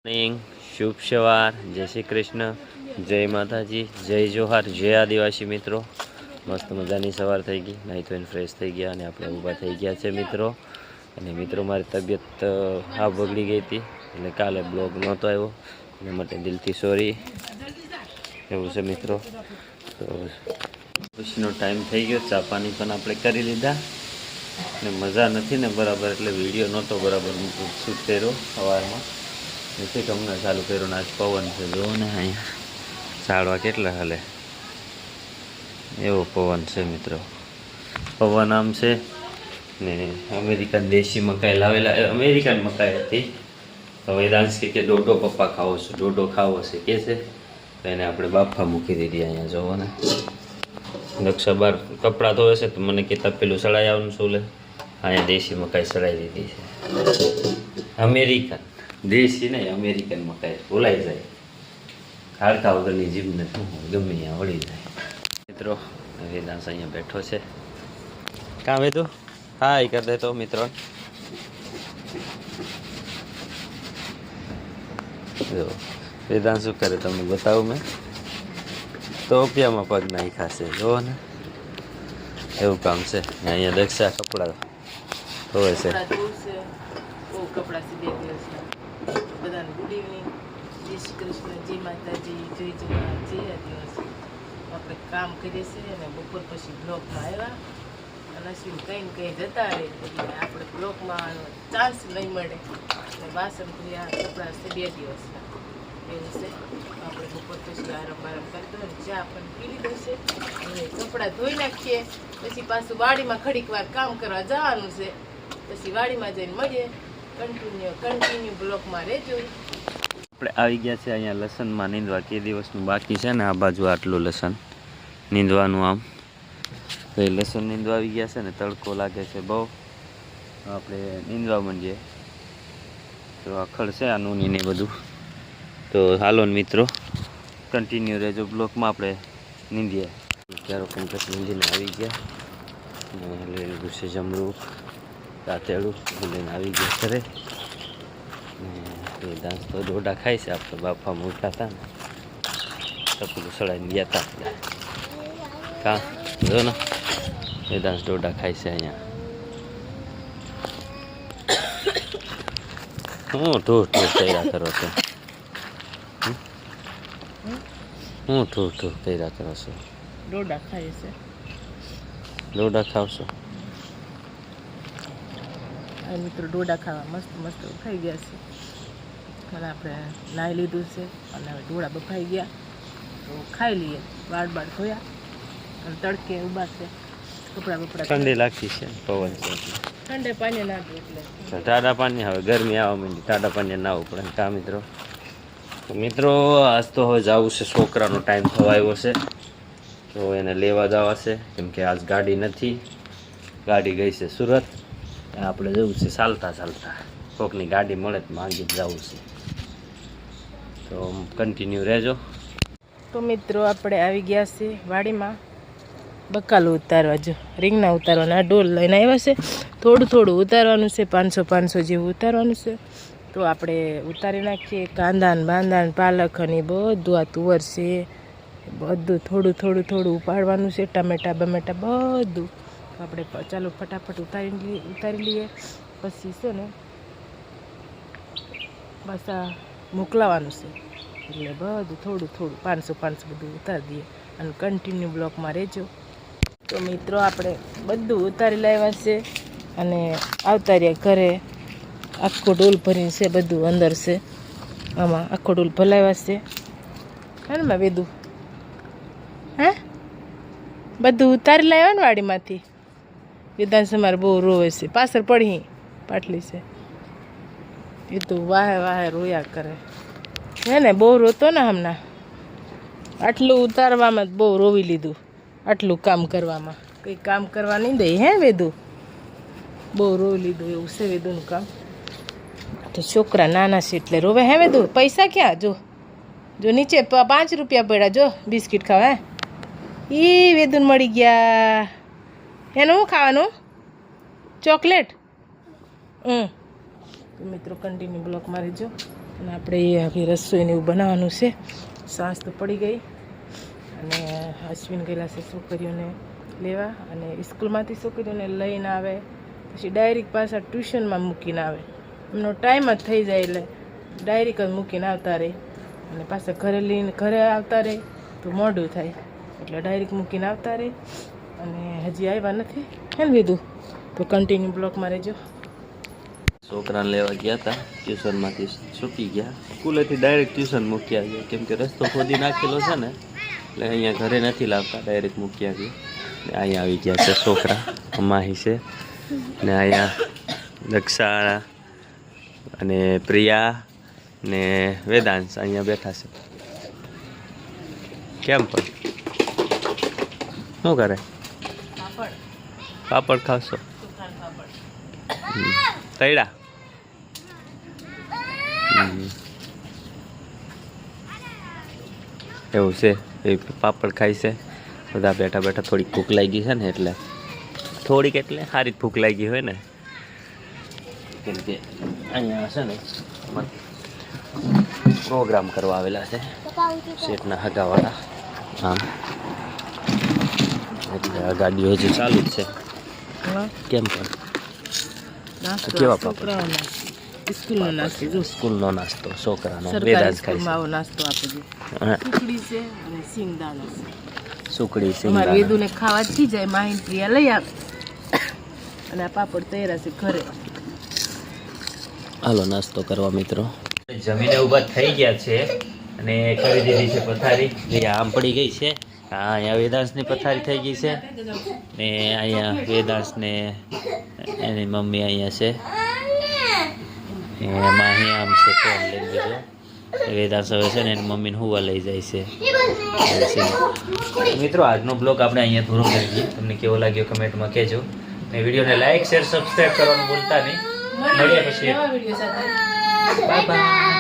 Morning, શુભ સવાર, જય શ્રી કૃષ્ણ, જય માતાજી, જય જોહાર, જય આદિવાસી મિત્રો. મસ્ત મજાની સવાર થઈ ગઈ, નાહી ધોઈને ફ્રેશ થઈ ગયા અને આપણે ઊભા થઈ ગયા છે મિત્રો. અને મિત્રો મારી તબિયત હા બગડી ગઈ હતી એટલે કાલે બ્લોગ નહોતો આવ્યો, એના માટે દિલથી સોરી. એવું છે મિત્રો. તો ખુશીનો ટાઈમ થઈ ગયો, ચા પાણી પણ આપણે કરી લીધા ને મજા નથી ને બરાબર, એટલે વિડીયો નહોતો બરાબર શૂટ કર્યો સવારમાં. નથી હમણાં ચાલુ કર્યો ને આજ પવન છે, જુઓ ને અહીંયા ઝાડવા કેટલા હાલે, એવો પવન છે મિત્રો. પવન આમ છે ને અમેરિકન દેશી મકાઈ લાવેલા, અમેરિકન મકાઈ હતી. હવે વેદાંશ કે ડોડો પપ્પા ખાવો છે, ડોડો ખાવો છે કે છે, તો એને આપણે બાફા મૂકી દીધી. અહીંયા જોવો ને દક્ષા બાર કપડાં ધોવે છે તો મને કહેતા પેલું સળાઈ આવવાનું શું લે, અહીંયા દેશી મકાઈ સળાઈ દીધી છે. અમેરિકન દેશી નહીં, અમેરિકન મકાઈ ભૂલાઈ જાય, હાડકા વગરની જીભને શું ગમે ત્યાં વળી જાય. મિત્રો વેદાંશ અહીંયા બેઠો છે. કાં વેદું હાય કરી દેતો મિત્રો. જો વેદાંશ શું કરે તમને બતાવું મેં. ટોપિયામાં પગ નાખ્યા છે, જુઓ ને એવું કામ છે. અહીંયા દક્ષા કપડા ધોવે છે. બધાને ગુડ ઇવનિંગ, જય શ્રી કૃષ્ણ, જય માતાજી, જય જવાહર, જય આદિવાસી. આપણે કામ કરીએ છીએ અને બપોર પછી બ્લોકમાં આવ્યા અને શું કંઈ જતા રહે એટલે આપણે બ્લોકમાં ચાન્સ નહીં મળે. અને વાસણ ધોયા, કપડાં છે 2 દિવસના, એવું છે. આપણે બપોર પછી આરામ કરી દો ને ચા પણ પી લીધો છે અને કપડાં ધોઈ નાખીએ. પછી પાછું વાડીમાં ઘડીક વાર કામ કરવા જવાનું છે. પછી વાડીમાં જઈને મળીએ. કન્ટિન્યુ બ્લોકમાં રહેજો. આપણે આવી ગયા છે અહીંયા લસણમાં નીંદવા. કે દિવસનું બાકી છે ને આ બાજુ આટલું લસણ નીંદવાનું. આમ તો એ લસણ નીંદવા આવી ગયા છે ને તડકો લાગે છે બહુ. આપણે નીંદવા માંડીએ તો આખડ છે આ નૂની ને બધું. તો હાલો ને મિત્રો કન્ટિન્યુ રહેજો બ્લોકમાં. આપણે નીંદીએ. ક્યારો કંકસ નીંદીને આવી ગયા અને લઈ લીધું છે જમરૂ રાતેડું લઈને આવી ગયા ઘરે. વેદાંશ તો ડોડા ખાય છે. આપણે બાફા મૂક્યા હતા ને ટપલું સળાઈને ગયા હતા આપણે. કાં જો ને વેદાંશ ડોડા ખાય છે અહીંયા. હું ઠૂ ઠૂ કર્યા કરો છો, હું ઠૂ ઠૂ કર્યા કરો છો. ડોડા ખાય છે. ડોડા ખાવશો? આ મિત્રો ડોડા ખાવા મસ્ત મસ્ત ખાઈ ગયા છે. અને આપણે નાહી લીધું છે અને હવે ડોળા બફાઈ ગયા તો ખાઈ લઈએ. વાળ ધોયા અને તડકે ઊભા છે. કપડાં બપડા ઠંડી લાગતી છે, પવન છે ઠંડે પાણી નાખવું એટલે ટાઢા પાણી. હવે ગરમી આવવા માંડી, ટાઢા પાણી નાહવું પડે. કા મિત્રો? તો મિત્રો આજ તો હવે જવું છે, છોકરાનો ટાઈમ થવા આવ્યો છે તો એને લેવા જવા છે. કેમ કે આજ ગાડી નથી, ગાડી ગઈ છે સુરત. આપણે જવું છે ચાલતા ચાલતા, કોકની ગાડી મળે તો માંગી જવું છે. તો કન્ટિન્યુ રહેજો. તો મિત્રો આપણે આવી ગયા છે વાડીમાં બકાલું ઉતારવા. જો રીંગણા ઉતારવાના ડોલ લઈને આવ્યા છે. થોડું થોડું ઉતારવાનું છે, 500 જેવું ઉતારવાનું છે. તો આપણે ઉતારી નાખીએ. કાંદાને બાંદાને પાલક અને બધું, આ તુવર છે બધું થોડું થોડું થોડું ઉપાડવાનું છે. ટમેટા બમેટા બધું આપણે ચાલો ફટાફટ ઉતારી લઈએ. પછી છે ને બસ આ મોકલાવાનું છે એટલે બધું થોડું થોડું 500 બધું ઉતારી દઈએ અને કન્ટિન્યુ બ્લોકમાં રહેજો. તો મિત્રો આપણે બધું ઉતારી લાવ્યા છે અને આવતા રહ્યા ઘરે. આખો ડોલ ભરીને છે, બધું અંદર છે આમાં. આખો ડોલ ભલાવ્યા છે હે ને મેં વેદું? હે બધું ઉતારી લાવ્યા ને વાડીમાંથી. વેદાંશ અમારે બહુ રોવે છે, પાછળ પડી પાટલી છે એ તો વાહે વાહે રોયા કરે હે ને. બહુ રોતો ને હમણાં. આટલું ઉતારવામાં બહુ રોવી લીધું, આટલું કામ કરવામાં. કંઈ કામ કરવા નહીં દે હે વેદું? બહુ રોવી લીધું એવું છે વેદુનું કામ. તો છોકરા નાના છે એટલે રોવે હે વેદું? પૈસા ક્યાં? જો જો નીચે 5 રૂપિયા પડ્યા, જો બિસ્કિટ ખાવા. હે વેદુને મળી ગયા. એનું શું ખાવાનું? ચોકલેટ. મિત્રો કન્ટિન્યુ બ્લોક મારી જો. અને આપણે એ હવે રસોઈને એવું બનાવવાનું છે. સાંજ તો પડી ગઈ અને અશ્વિન ગયેલા છે છોકરીઓને લેવા અને સ્કૂલમાંથી છોકરીઓને લઈને આવે પછી ડાયરેક્ટ પાછા ટ્યુશનમાં મૂકીને આવે. એમનો ટાઈમ જ થઈ જાય એટલે ડાયરેક્ટ જ મૂકીને આવતા રહે અને પાછા ઘરે લઈને ઘરે આવતા રહે તો મોડું થાય એટલે ડાયરેક્ટ મૂકીને આવતા રહે અને હજી આવ્યા નથી. હેને લીધું તો કન્ટિન્યુ બ્લોકમાં રહેજો. છોકરાને લેવા ગયા હતા ટ્યુશનમાંથી છૂટી ગયા. સ્કૂલેથી ડાયરેક્ટ ટ્યુશન મૂકી આવ્યા કેમ કે રસ્તો ખોદી નાખેલો છે ને એટલે અહીંયા ઘરે નથી લાવતા, ડાયરેક્ટ મૂકી આવ્યા. ને અહીંયા આવી ગયા છે છોકરા, અમાહી છે ને અહીંયા દક્ષા અને પ્રિયા ને વેદાંશ અહીંયા બેઠા છે. કેમ પણ શું કરે? પાપડ ખાશો? તૈડા એવું છે. એ પાપડ ખાય છે બધા બેઠા બેઠા. થોડીક ભૂખ લાગી છે ને એટલે થોડીક એટલે સારી જ ભૂખ લાગી હોય ને કેમ કે અહીંયા છે ને પ્રોગ્રામ કરવા આવેલા છે શેઠના હગાવાળા. આમ એટલે આ ગાડીઓ હજી ચાલુ જ છે. કેમ પણ કેવા પાપડ? સ્કૂલનો નાસ્તો જો સ્કૂલનો નાસ્તો છોકરાનો સરકારી વેદાંશ ખાય સ્કૂલમાં આવો નાસ્તો આપે છે. સુખડી છે અને સિંગદાણા છે. છે સુકડી અમારે સિંગદાણા. વેદુને ખાવા જ થઈ જાય માહિન પ્રિયા લઈ આવે અને આ પાપડ તૈયાર છે ઘરે. હાલો નાસ્તો કરવા મિત્રો. જમીને ઊભા થઈ ગયા છે અને કરી દીધી છે પથારી. જે આમ પડી ગઈ છે. અહીંયા વેદાંશની પથારી થઈ ગઈ છે ને અહીંયા વેદાંશને એની મમ્મી અહીંયા છે. એમાં અહીંયા આમ છે ફોન લઈ દીધો. વેદાંશ હવે છે ને એની મમ્મીને હુવા લઈ જાય છે. મિત્રો આજનો બ્લોગ આપણે અહીંયા પૂરો કરી દઈએ. તમને કેવો લાગ્યો કમેન્ટમાં કહેજો. ને વિડીયોને લાઈક શેર સબસ્ક્રાઈબ કરવાનું ભૂલતા નહીં. મળીએ પછી. નવા વિડીયો સાથે બાય બાય.